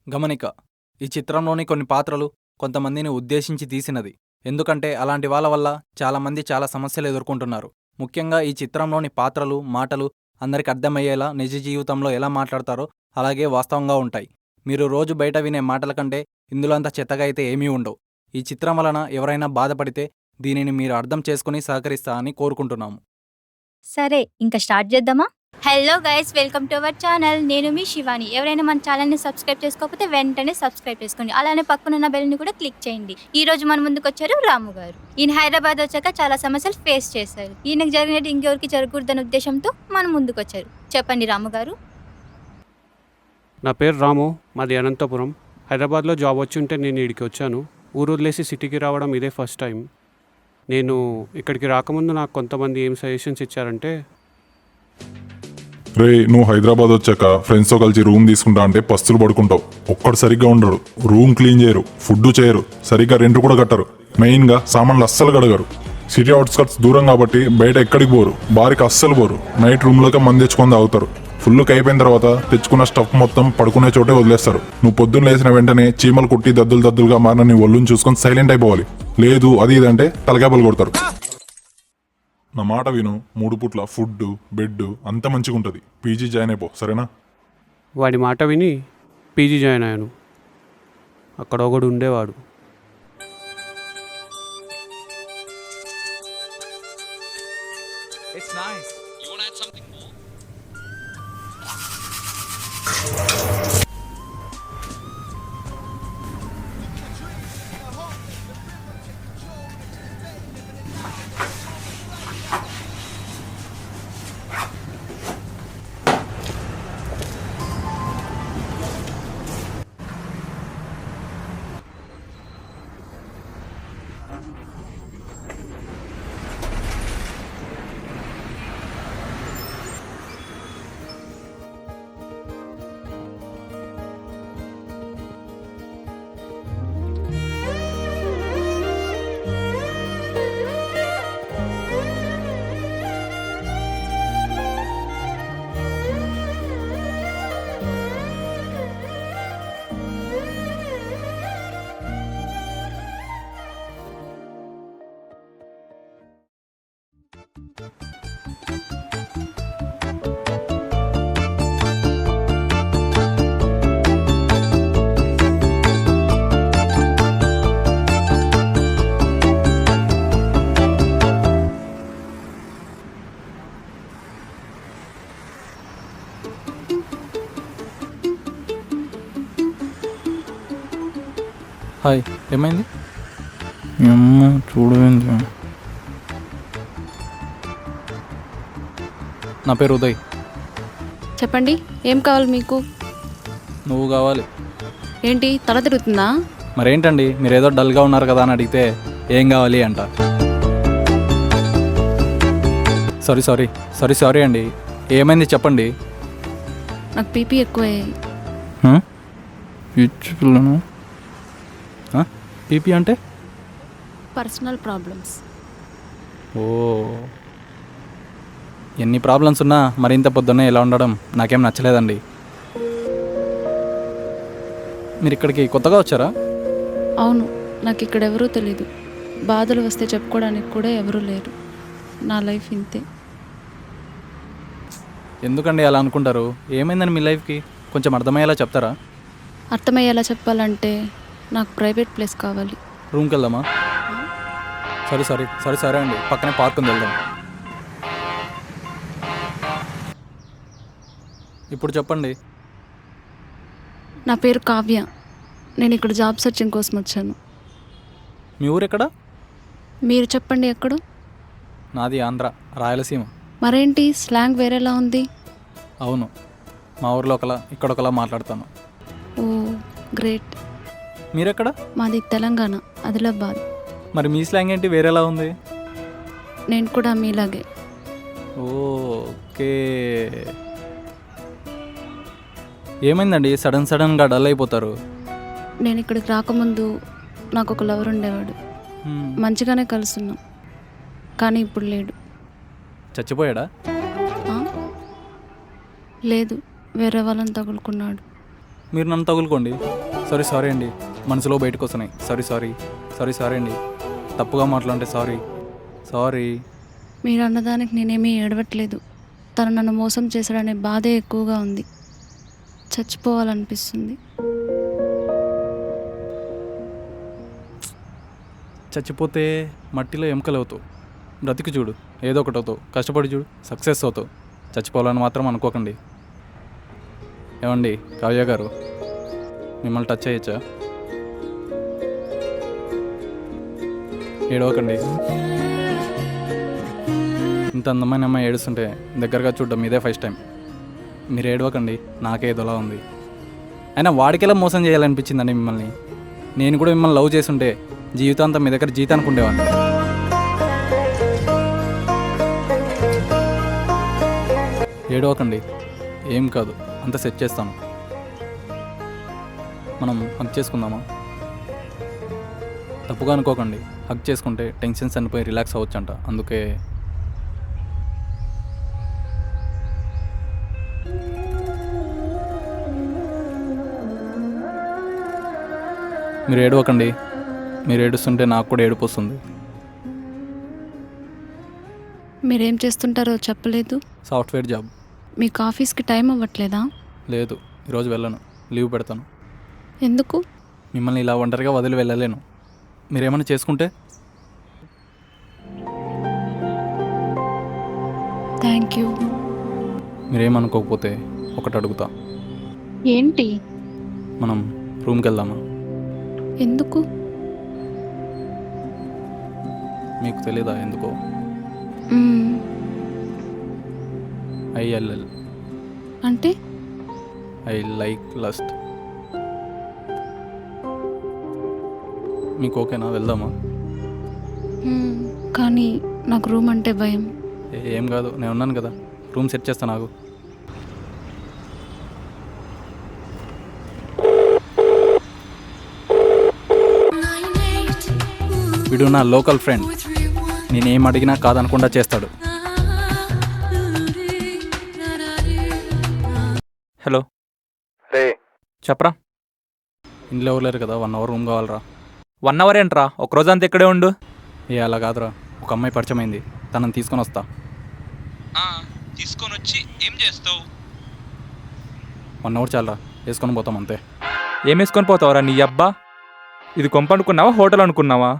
గమనిక: ఈ చిత్రంలోని కొన్ని పాత్రలు కొంతమందిని ఉద్దేశించి తీసినది. ఎందుకంటే అలాంటి వాళ్ళ వల్ల చాలామంది చాలా సమస్యలు ఎదుర్కొంటున్నారు. ముఖ్యంగా ఈ చిత్రంలోని పాత్రలు, మాటలు అందరికి అర్థమయ్యేలా నిజ జీవితంలో ఎలా మాట్లాడతారో అలాగే వాస్తవంగా ఉంటాయి. మీరు రోజు బయట వినే మాటల కంటే ఇందులో అంత చెత్తగా అయితే ఏమీ ఉండవు. ఈ చిత్రం వలన ఎవరైనా బాధపడితే దీనిని మీరు అర్థం చేసుకుని సహకరిస్తారని కోరుకుంటున్నాము. సరే, ఇంకా స్టార్ట్ చేద్దామా? Hello guys, welcome to our channel. నేను మీ శివాని. ఎవరైనా మన ఛానల్ని సబ్స్క్రైబ్ చేసుకోకపోతే వెంటనే సబ్స్క్రైబ్ చేసుకోండి. అలానే పక్కనున్న బెల్ని కూడా క్లిక్ చేయండి. ఈ రోజు మన ముందుకు వచ్చారు రాము గారు. ఈయన హైదరాబాద్ వచ్చాక చాలా సమస్యలు ఫేస్ చేశారు. ఈయనకు జరిగినట్టు ఇంకెవరికి జరగకూడదనే ఉద్దేశంతో మన ముందుకు వచ్చారు. చెప్పండి రాము గారు. నా పేరు రాము, మాది అనంతపురం. హైదరాబాద్లో జాబ్ వచ్చి ఉంటే నేను ఇక్కడికి వచ్చాను. ఊరు వదిలేసి సిటీకి రావడం ఇదే ఫస్ట్ టైం. నేను ఇక్కడికి రాకముందు నాకు కొంతమంది ఏం సజెషన్స్ ఇచ్చారంటే, రే, నువ్వు హైదరాబాద్ వచ్చాక ఫ్రెండ్స్తో కలిసి రూమ్ తీసుకుంటా అంటే పస్తులు పడుకుంటావు. ఒక్కడు సరిగ్గా ఉండడు, రూమ్ క్లీన్ చేయరు, ఫుడ్ చేయరు, సరిగ్గా రెంట్ కూడా కట్టరు, మెయిన్గా సామాన్లు అస్సలు కడగరు. సిటీ అవుట్స్కట్స్ దూరం కాబట్టి బయట ఎక్కడికి పోరు, బారికి అస్సలు పోరు. నైట్ రూమ్లోకి మంది తెచ్చుకొని తాగుతారు. ఫుల్కి అయిపోయిన తర్వాత తెచ్చుకున్న స్టఫ్ మొత్తం పడుకునే చోటే వదిలేస్తారు. నువ్వు పొద్దున్న లేచిన వెంటనే చీమలు కుట్టి దద్దులుగా మారిన నీ ఒళ్ళుని చూసుకొని సైలెంట్ అయిపోవాలి. లేదు అది ఇదంటే తలకాయలు కొడతారు. నా మాట విను, 3 పూట్ల ఫుడ్, బెడ్ అంత మంచిగా ఉంటుంది. పీజీ జాయిన్ అయిపో, సరేనా? వాడి మాట విని పీజీ జాయిన్ అయ్యాను. అక్కడ ఒకడు ఉండేవాడు. It's nice. You want to add something more? Hi, ఏమైంది? అమ్మ చూడవేంది? నా పేరు ఉదయ్. చెప్పండి, ఏం కావాలి మీకు? నువ్వు కావాలి. ఏంటి, తల తిరుగుతుందా? మరేంటండి, మీరు ఏదో డల్గా ఉన్నారు కదా అని అడిగితే ఏం కావాలి అంట. సారీ అండి. ఏమైంది చెప్పండి. నాకు పీపీ ఎక్కువయ్యాయి. పిచ్చి పిల్లను. పీపీ అంటే? Personal problems. ఓ, ఎన్ని ప్రాబ్లమ్స్ ఉన్నా మరింత పొద్దున్నే ఇలా ఉండడం నాకేం నచ్చలేదండి. మీరు ఇక్కడికి కొత్తగా వచ్చారా? అవును, నాకు ఇక్కడ ఎవరూ తెలీదు. బాధలు వస్తే చెప్పుకోవడానికి కూడా ఎవరూ లేరు. నా లైఫ్ ఇంతే. ఎందుకండి అలా అనుకుంటారు? ఏమైందని మీ లైఫ్కి కొంచెం అర్థమయ్యేలా చెప్తారా? అర్థమయ్యేలా చెప్పాలంటే నాకు ప్రైవేట్ ప్లేస్ కావాలి. రూమ్కి వెళ్దామా? సరే అండి, పక్కనే పార్క్ ఉంది, వెళ్దాం. ఇప్పుడు చెప్పండి. నా పేరు కావ్య. నేను ఇక్కడ జాబ్ సెర్చింగ్ కోసం వచ్చాను. మీ ఊరు ఎక్కడ? మీరు చెప్పండి ఎక్కడో. నాది ఆంధ్ర, రాయలసీమ. మరేంటి స్లాంగ్ వేరేలా ఉంది? అవును, మా ఊర్లో ఒకలా ఇక్కడ ఒకలా మాట్లాడతాను. ఓ గ్రేట్. మీరెక్కడ? మాది తెలంగాణ, ఆదిలాబాద్. మరి మీ స్లాంగ్ ఏంటి వేరేలా ఉంది? నేను కూడా మీలాగే. ఓకే. ఏమైందండి సడన్గా డల్ అయిపోతారు? నేను ఇక్కడికి రాకముందు నాకు ఒక లవర్ ఉండేవాడు. మంచిగానే కలుస్తున్నాం, కానీ ఇప్పుడు లేడు. చచ్చిపోయాడా? లేదు, వేరే వాళ్ళని తగులుకున్నాడు. మీరు నన్ను తగులుకోండి. సారీ అండి, మనసులో బయటకు వస్తున్నాయి. సారీ అండి, తప్పుగా మాట్లాడంటే సారీ. మీరు అన్నదానికి నేనేమీ ఏడవట్లేదు. తను నన్ను మోసం చేశాడనే బాధే ఎక్కువగా ఉంది. చచ్చిపోవాలనిపిస్తుంది. చచ్చిపోతే మట్టిలో ఎముకలు అవుతావు, బ్రతికి చూడు, ఏదో ఒకటి అవుతావు, కష్టపడి చూడు, సక్సెస్ అవుతావు. చచ్చిపోవాలని మాత్రం అనుకోకండి. ఏమండి కావ్య గారు, మిమ్మల్ని టచ్ చేయొచ్చా? ఏడవకండి. ఇంత అందమైన అమ్మాయి ఏడుస్తుంటే దగ్గరగా చూడడం ఇదే ఫస్ట్ టైం. మీరు ఏడవకండి, నాకే ఏదోలా ఉంది. అయినా వాడికెలా మోసం చేయాలనిపించిందండి మిమ్మల్ని? నేను కూడా మిమ్మల్ని లవ్ చేస్తుంటే జీవితాంతం మీ దగ్గర జీతానికి ఉండేవాడిని. ఏడవకండి, ఏం కాదు, అంత సెట్ చేస్తాను. మనం హగ్ చేసుకుందామా? తప్పుగా అనుకోకండి, హగ్ చేసుకుంటే టెన్షన్స్ అనిపోయి రిలాక్స్ అవ్వచ్చంట. అందుకే మీరు ఏడవకండి. మీరు ఏడుస్తుంటే నాకు కూడా ఏడుపు వస్తుంది. మీరేం చేస్తుంటారో చెప్పలేదు. Software job. మీకు ఆఫీస్కి టైం అవ్వట్లేదా? లేదు, ఈరోజు వెళ్ళను, లీవ్ పెడతాను. ఎందుకు? మిమ్మల్ని ఇలా ఒంటరిగా వదిలి వెళ్ళలేను. మీరేమైనా చేసుకుంటే? Thank you. మీరేమనుకోకపోతే ఒకటి అడుగుతా. ఏంటి? మనం రూమ్కి వెళ్దామా? ఎందుకు? మీకు తెలీదా ఎందుకో? మ్మ్. ILL, అంటే ఐ లైక్ లస్ట్. మీకు ఓకేనా? వెళ్దామా? మ్మ్. కానీ నాకు రూమ్ అంటే భయం. ఏం కాదు, నేను ఉన్నాను కదా, రూమ్ సెట్ చేస్తాను. నాకు వీడు నా లోకల్ ఫ్రెండ్. నేనేం అడిగినా కాదనకుండా చేస్తాడు. హలో రే చెప్పరా. ఇంట్లో ఎవరు లేరు కదా, 1 అవర్ రూమ్ కావాలరా. 1 అవర్ ఏంట్రా, ఒక రోజంతా ఇక్కడే ఉండు. అలా కాదురా, ఒక అమ్మాయి పరిచయం అయింది, తనని తీసుకొని వస్తా. తీసుకొని వచ్చి ఏం చేస్తావు? 1 అవర్ చాలరా, వేసుకొని పోతాం అంతే. ఏం వేసుకొని పోతావురా నీ అబ్బా? ఇది కొంప అనుకున్నావా, హోటల్ అనుకున్నావా?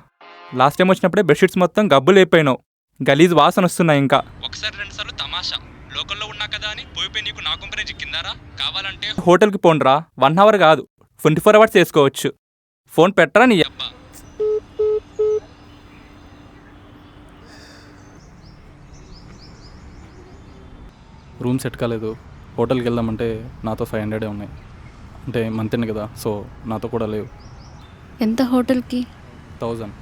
లాస్ట్ టైం వచ్చినప్పుడే బెడ్షీట్స్ మొత్తం గబ్బులు అయిపోయినావు, గలీజ్ వాసన వస్తున్నాయి. ఇంకా ఒకసారి 2 సార్లు తమాషా, లోకల్లో ఉన్నా కదా అని పోయిపోయి నీకు నా కొంపనే చిక్కిందారా? కావాలంటే హోటల్కి పోండ్రా, 1 అవర్ కాదు 24 అవర్స్ వేసుకోవచ్చు. ఫోన్ పెట్టరా నీ అబ్బా. రూమ్ సెట్ కాలేదు, హోటల్కి వెళ్దామంటే నాతో 500 ఉన్నాయి. అంటే మంత్ కదా, సో నాతో కూడా లేవు. ఎంత హోటల్కి? 1000.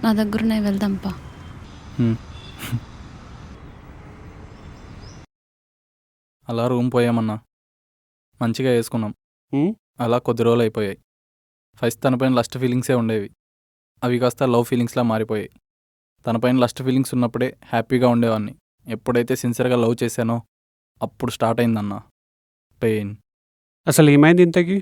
నా దగ్గరనే వెళ్దాంపా. అలా రూమ్ పోయామన్నా, మంచిగా వేసుకున్నాం. అలా కొద్ది రోజులు అయిపోయాయి. ఫస్ట్ తనపైన లస్ట్ ఫీలింగ్సే ఉండేవి, అవి కాస్త లవ్ ఫీలింగ్స్లా మారిపోయాయి. తనపైన లస్ట్ ఫీలింగ్స్ ఉన్నప్పుడే హ్యాపీగా ఉండేవాడిని. ఎప్పుడైతే సిన్సియర్గా లవ్ చేశానో అప్పుడు స్టార్ట్ అయిందన్న పెయిన్. అసలు ఏమైంది ఇంతకీ?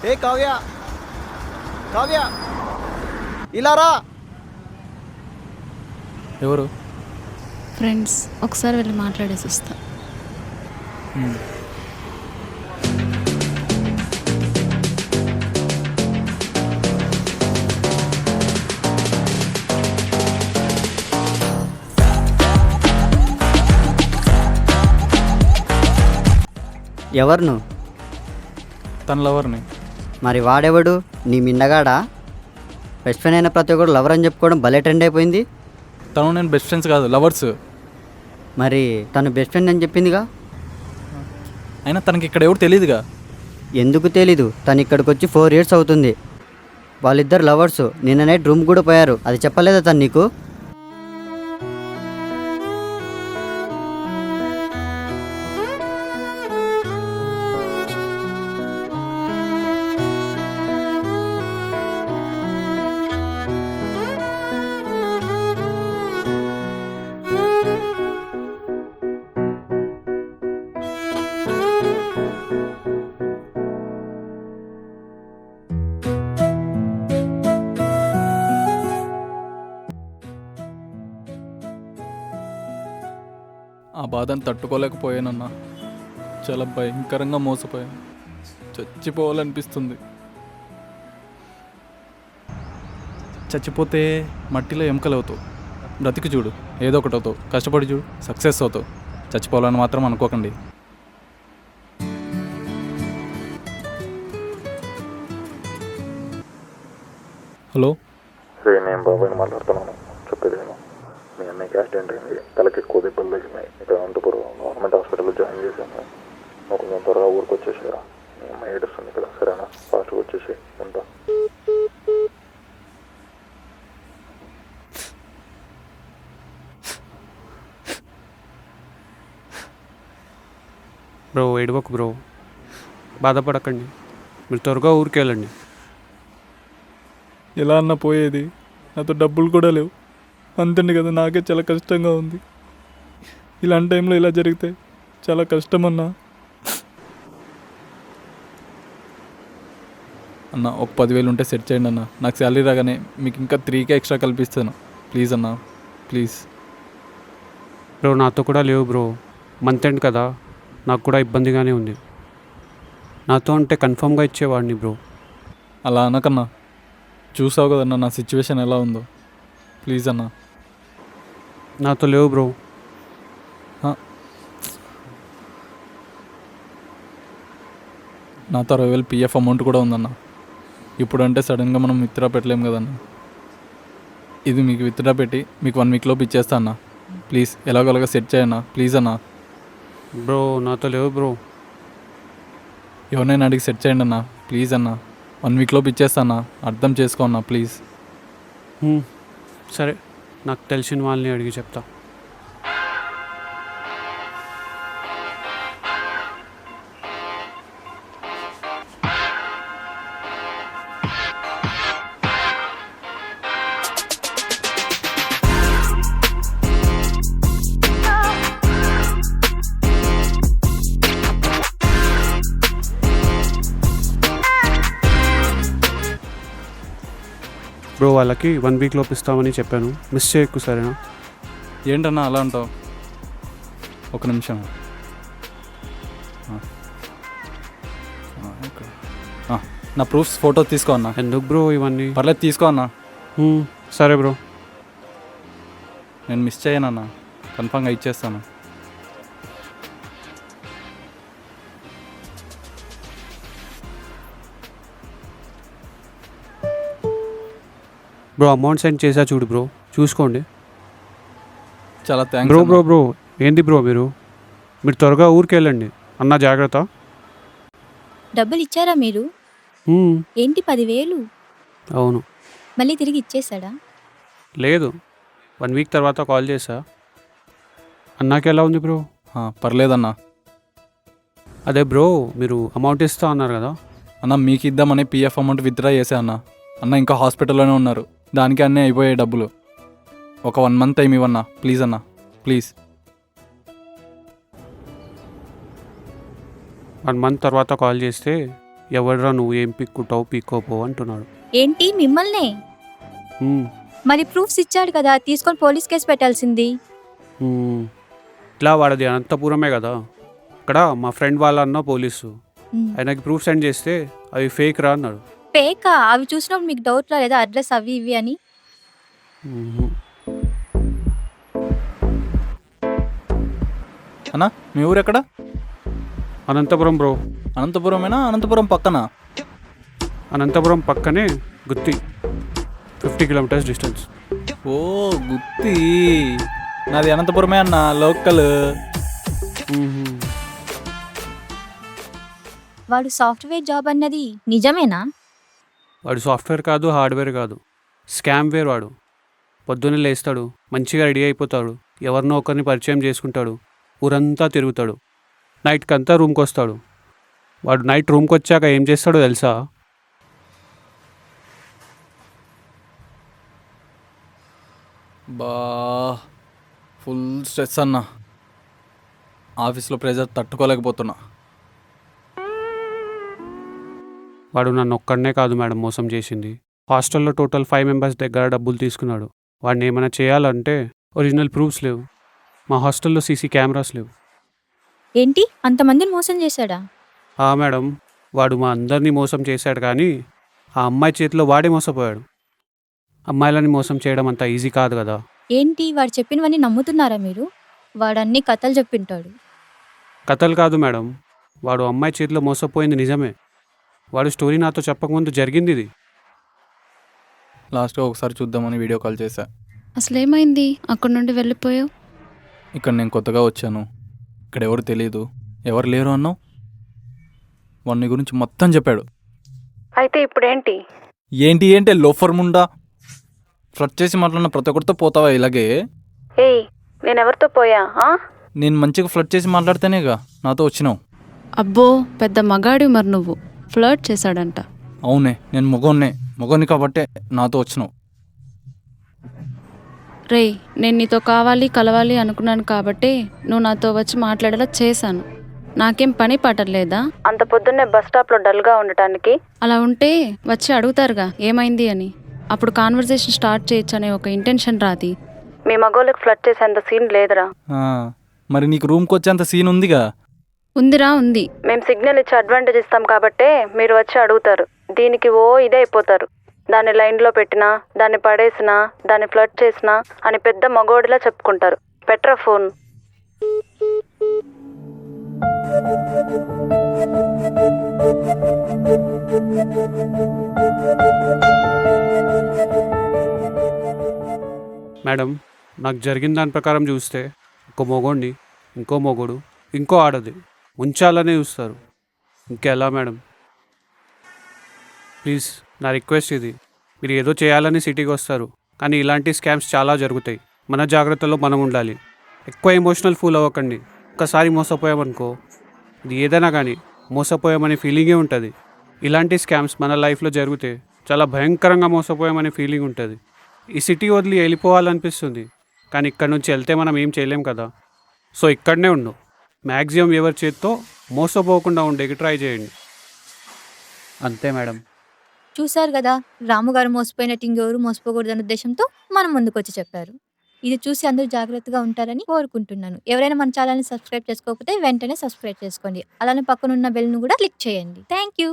ఏ కావ్య, కావ్య ఇలా రా. ఎవరు? ఫ్రెండ్స్, ఒకసారి వెళ్ళి మాట్లాడేసి వస్తా. ఎవరు నువ్వు? తన లవర్ని. మరి వాడెవడు? నీ మిండగాడా? బెస్ట్ ఫ్రెండ్ అయిన ప్రతి ఒక్కరు లవర్ అని చెప్పుకోవడం భలే ట్రెండ్ అయిపోయింది. తను నేను బెస్ట్ ఫ్రెండ్స్ కాదు, లవర్స్. మరి తను బెస్ట్ ఫ్రెండ్ అని చెప్పిందిగా. అయినా తనకి ఇక్కడ ఎవరు తెలియదుగా. ఎందుకు తెలీదు? తను ఇక్కడికి వచ్చి 4 years అవుతుంది. వాళ్ళిద్దరు లవర్స్. నిన్న నైట్ రూమ్ కూడా పోయారు. అది చెప్పలేదా తను నీకు? ఆ బాధను తట్టుకోలేకపోయానన్నా. చాలా భయంకరంగా మోసపోయాను. చచ్చిపోవాలనిపిస్తుంది. చచ్చిపోతే మట్టిలో ఎముకలవుతావు, బ్రతికి చూడు, ఏదో ఒకటి అవుతావు. కష్టపడి చూడు, సక్సెస్ అవుతావు. చచ్చిపోవాలని మాత్రం అనుకోకండి. హలో, నేను బాబాయ్ని మాట్లాడుతున్నాను. చెప్పేది నేను, మీ అన్నయ్యకి యాక్సిడెంట్ అయింది, తలకి ఎక్కువ దెబ్బలు తగ్గినాయి. ఇక్కడ అనంతపురం గవర్నమెంట్ హాస్పిటల్లో జాయిన్ చేశాను. నువ్వు కొంచెం త్వరగా ఊరికి వచ్చేసారా? మీ అమ్మాయి ఏడుస్తుంది ఇక్కడ, సరేనా? ఫాస్ట్గా వచ్చేసి ఉంటా. బ్రో ఏడవకు బ్రో, బాధపడకండి. మీరు త్వరగా ఊరికి వెళ్ళండి. ఎలా అన్నా పోయేది? నాతో డబ్బులు కూడా లేవు. అంతండి కదా, నాకే చాలా కష్టంగా ఉంది. ఇలాంటి టైంలో ఇలా జరిగితే చాలా కష్టం అన్నా. అన్న ఒక 10,000 ఉంటే సెట్ చేయండి అన్న. నాకు శాలరీ రాగానే మీకు ఇంకా 3K ఎక్స్ట్రా కల్పిస్తాను. ప్లీజ్ అన్న, ప్లీజ్. బ్రో నాతో కూడా లేవు బ్రో, మంత్ ఎండ్ కదా, నాకు కూడా ఇబ్బందిగానే ఉంది. నాతో అంటే కన్ఫామ్గా ఇచ్చేవాడిని బ్రో. అలా అనకన్నా, చూసావు కదన్నా నా సిచ్యువేషన్ ఎలా ఉందో. ప్లీజ్ అన్న. నాతో లేవు బ్రో. నాతో 60,000 PF అమౌంట్ కూడా ఉందన్న. ఇప్పుడంటే సడన్గా మనం విత్డ్రా పెట్టలేము కదన్న. ఇది మీకు విత్డ్రా పెట్టి మీకు 1 వీక్లోపు ఇచ్చేస్తా అన్న. ప్లీజ్ ఎలాగోలాగా సెట్ చేయన్నా, ప్లీజ్ అన్న. బ్రో నాతో లేవు బ్రో. ఎవరినైనా అడిగి సెట్ చేయండి అన్న, ప్లీజ్ అన్న. 1 వీక్లోపు ఇచ్చేస్తా అన్న, అర్థం చేసుకో అన్న, ప్లీజ్. సరే, నాకు తెలిసిన వాళ్ళని అడిగి చెప్తా. బ్రో వాళ్ళకి 1 వీక్లోపు ఇస్తామని చెప్పాను, మిస్ చేయకు సరేనా? ఏంటన్నా అలా అంటావు? ఒక నిమిషం. నా ప్రూఫ్స్ ఫోటో తీసుకో అన్న. ఎందుకు బ్రో ఇవన్నీ? పర్లేదు తీసుకో అన్న. సరే బ్రో. నేను మిస్ చేయనన్నా, కన్ఫామ్గా ఇచ్చేస్తాను. బ్రో అమౌంట్ సెండ్ చేసా చూడు బ్రో, చూసుకోండి. చాలా థ్యాంక్స్ బ్రో. బ్రో బ్రో ఏంది బ్రో మీరు త్వరగా ఊరికి వెళ్ళండి అన్న, జాగ్రత్త. డబ్బులు ఇచ్చారా మీరు? ఏంటి 10,000? అవును. మళ్ళీ తిరిగి ఇచ్చేసాడా? లేదు, 1 వీక్ తర్వాత కాల్ చేసా. అన్నాకి ఎలా ఉంది బ్రో? పర్లేదన్నా. అదే బ్రో మీరు అమౌంట్ ఇస్తా అన్నారు కదా అన్న, మీకు ఇద్దామని PF అమౌంట్ విత్డ్రా చేసా అన్న. అన్న ఇంకా హాస్పిటల్లోనే ఉన్నారు, దానికి అన్నీ అయిపోయాయి డబ్బులు. ఒక 1 మంత్ టైం ఇవ్వన్నా, ప్లీజ్ అన్న, ప్లీజ్. 1 మంత్ తర్వాత కాల్ చేస్తే ఎవడరా నువ్వు ఏం పిక్కుంటావు పీక్కోపో అంటున్నాడు. ఏంటి మిమ్మల్నే? మరి ప్రూఫ్స్ ఇచ్చాడు కదా, తీసుకొని పోలీస్ కేసు పెట్టాల్సింది. ఇట్లా వాడది అనంతపురమే కదా, ఇక్కడ మా ఫ్రెండ్ వాళ్ళ అన్న పోలీసు, ఆయనకి ప్రూఫ్ సెండ్ చేస్తే అవి ఫేక్ రా అన్నాడు. ఫేకా? అవి చూసినప్పుడు మీకు డౌట్ రాలేదా అడ్రస్ అవి ఇవి అని? అన్నా మీ ఊరు ఎక్కడ? అనంతపురం బ్రో. అనంతపురమేనా? అనంతపురం పక్కన? అనంతపురం పక్కనే గుత్తి, 50 kilometers డిస్టెన్స్. ఓ గుత్తి, నాది అనంతపురమే అన్న, లోకల్. వాడు సాఫ్ట్వేర్ జాబ్ అన్నది నిజమేనా? వాడు సాఫ్ట్వేర్ కాదు, హార్డ్వేర్ కాదు, స్కామ్ వేర్. వాడు పొద్దున్నే లేస్తాడు, మంచిగా రెడీ అయిపోతాడు, ఎవరినో ఒకరిని పరిచయం చేసుకుంటాడు, ఊరంతా తిరుగుతాడు, నైట్కి అంతా రూమ్కి వస్తాడు. వాడు నైట్ రూమ్కి వచ్చాక ఏం చేస్తాడో తెలుసా? బా ఫుల్ స్ట్రెస్ అన్న, ఆఫీస్లో ప్రెజర్ తట్టుకోలేకపోతున్నా. వాడు నన్ను ఒక్కడనే కాదు మేడం మోసం చేసింది. హాస్టల్లో టోటల్ 5 మెంబర్స్ దగ్గర డబ్బులు తీసుకున్నాడు. వాడిని ఏమైనా చేయాలంటే ఒరిజినల్ ప్రూఫ్స్ లేవు, మా హాస్టల్లో సీసీ కెమెరాస్ లేవు. ఏంటి, అంతమందిని మోసం చేశాడా? మేడం, వాడు మా అందరినీ మోసం చేశాడు, కానీ ఆ అమ్మాయి చేతిలో వాడే మోసపోయాడు. అమ్మాయిలని మోసం చేయడం అంత ఈజీ కాదు కదా. ఏంటి, వాడు చెప్పినవన్నీ నమ్ముతున్నారా మీరు? వాడు అన్ని కథలు చెప్పింటాడు. కథలు కాదు మేడం, వాడు అమ్మాయి చేతిలో మోసపోయింది నిజమే. వాడు స్టోరీ నాతో చెప్పకముందు జరిగింది ఇది. లాస్ట్గా ఒకసారి చూద్దామని వీడియో కాల్ చేశా. అసలు ఏమైంది? అక్కడ నుండి వెళ్ళిపోయావు. ఇక్కడ నేను కొత్తగా వచ్చాను, ఇక్కడ ఎవరు తెలియదు, ఎవరు లేరు అన్నావు. వాడిని గురించి మొత్తం చెప్పాడు. అయితే ఇప్పుడేంటి? ఏంటి ఏంటి లోఫర్ ముండా, ఫ్లడ్ చేసి మాట్లాడిన ప్రతి ఒక్కరితో పోతావా ఇలాగే? ఏయ్, నేనెవరితో పోయా? నేను మంచిగా ఫ్లడ్ చేసి మాట్లాడితేనేగా నాతో వచ్చినావు. అబ్బో, పెద్ద మగాడి. మరి నువ్వు ఫ్లర్ట్ చేశాడంట. అవునే, నేను మొగోన్ని కాబట్టే నాతో వచ్చినావు. రేయ్, నేను నీతో కావాలి కలవాలి అనుకున్నాను కాబట్టి నువ్వు నాతో వచ్చి మాట్లాడేలా చేశాను. నాకేం పని పట్టలేదా అంత పొద్దున్నే బస్ స్టాప్లో డల్గా ఉండటానికి? అలా ఉంటే వచ్చి అడుగుతారుగా ఏమైంది అని, అప్పుడు కాన్వర్జేషన్ స్టార్ట్ చేయొచ్చు అనే ఒక ఇంటెన్షన్ రాది. మీ మగోళ్ళకి ఫ్లడ్ చేసేంత సీన్ లేదురా. మరి నీకు రూమ్కి వచ్చేంత సీన్ ఉందిగా? ఉందిరా, ఉంది. మేము సిగ్నల్ ఇచ్చి అడ్వాంటేజ్ ఇస్తాం కాబట్టే మీరు వచ్చి అడుగుతారు. దీనికి ఇదే అయిపోతారు. దాన్ని లైన్లో పెట్టినా, దాన్ని పడేసినా, దాన్ని ఫ్లడ్ చేసినా అని పెద్ద మగోడిలా చెప్పుకుంటారు. Petra phone. మేడం, నాకు జరిగిన దాని ప్రకారం చూస్తే ఒక మొగోడిని ఇంకో మొగోడు ఇంకో ఆడది ఉంచాలనే చూస్తారు. ఇంకెలా మేడం? ప్లీజ్, నా రిక్వెస్ట్ ఇది. మీరు ఏదో చేయాలని సిటీకి వస్తారు, కానీ ఇలాంటి స్కామ్స్ చాలా జరుగుతాయి. మన జాగ్రత్తలో మనం ఉండాలి. ఎక్కువ ఎమోషనల్ ఫూల్ అవ్వకండి. ఒక్కసారి మోసపోయామనుకో, ఇది ఏదైనా కానీ మోసపోయామనే ఫీలింగే ఉంటుంది. ఇలాంటి స్కామ్స్ మన లైఫ్లో జరిగితే చాలా భయంకరంగా మోసపోయామనే ఫీలింగ్ ఉంటుంది. ఈ సిటీ వదిలి వెళ్ళిపోవాలనిపిస్తుంది, కానీ ఇక్కడ నుంచి వెళ్తే మనం ఏం చేయలేం కదా. సో ఇక్కడనే ఉండు. మ్యాక్సిమం ఎవరి చేత్తో మోసపోకుండా ఉండేకి ట్రై చేయండి. అంతే మేడం. చూశారు కదా, రాముగారు మోసపోయినట్టు ఇంకెవరు మోసపోకూడదన్న ఉద్దేశంతో మనం ముందుకు వచ్చి చెప్పారు. ఇది చూసి అందరూ జాగ్రత్తగా ఉంటారని కోరుకుంటున్నాను. ఎవరైనా మన ఛానల్ని సబ్స్క్రైబ్ చేసుకోకపోతే వెంటనే సబ్స్క్రైబ్ చేసుకోండి. అలానే పక్కనున్న బెల్ను కూడా క్లిక్ చేయండి. Thank you.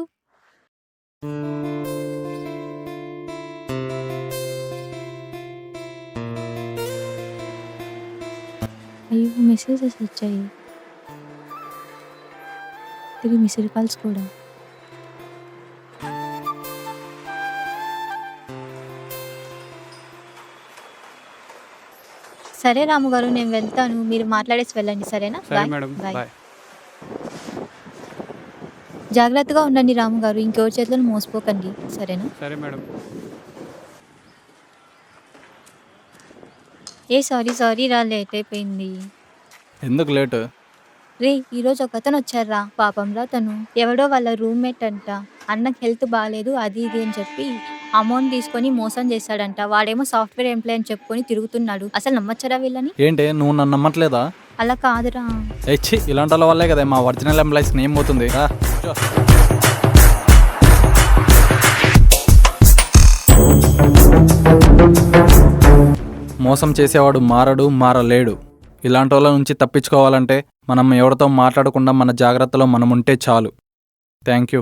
అయ్యో, మెసేజెస్ వచ్చాయి, 3 మిస్డ్ కాల్స్ కూడా. సరే రాము గారు, నేను వెళ్తాను, మీరు మాట్లాడేసి వెళ్ళండి. సరేనా? సరే మేడం, బాయ్. జాగ్రత్తగా ఉండండి రాము గారు, ఇంకెవరి చేతిలో మోసపోకండి. సరేనా? సరే మేడం. సారీ రా, లేట్ అయిపోయింది. ఎందుకు లేట్? రే, ఈరోజు ఒక అతను వచ్చారా, పాపం రా. తను ఎవడో వాళ్ళ రూమ్మేట్ అంట. అన్నకు హెల్త్ బాగాలేదు అది ఇది అని చెప్పి అమౌంట్ తీసుకొని మోసం చేశాడంట. వాడేమో సాఫ్ట్వేర్ ఎంప్లాయ్ అని చెప్పుకొని తిరుగుతున్నాడు. అసలు నమ్మచ్చరా వీళ్ళని? ఏంటి, నువ్వు నన్ను నమ్మట్లేదా? అలా కాదురా. ఇలాంటి వాళ్ళ వల్లే కదా మా ఒరిజినల్ ఎంప్లాయీస్ నేమ్ పోతుంది. మోసం చేసేవాడు మారలేడు. ఇలాంటి వాళ్ళ నుంచి తప్పించుకోవాలంటే మనం ఎవరితో మాట్లాడకుండా మన జాగ్రత్తలో మనం ఉంటే చాలు. Thank you.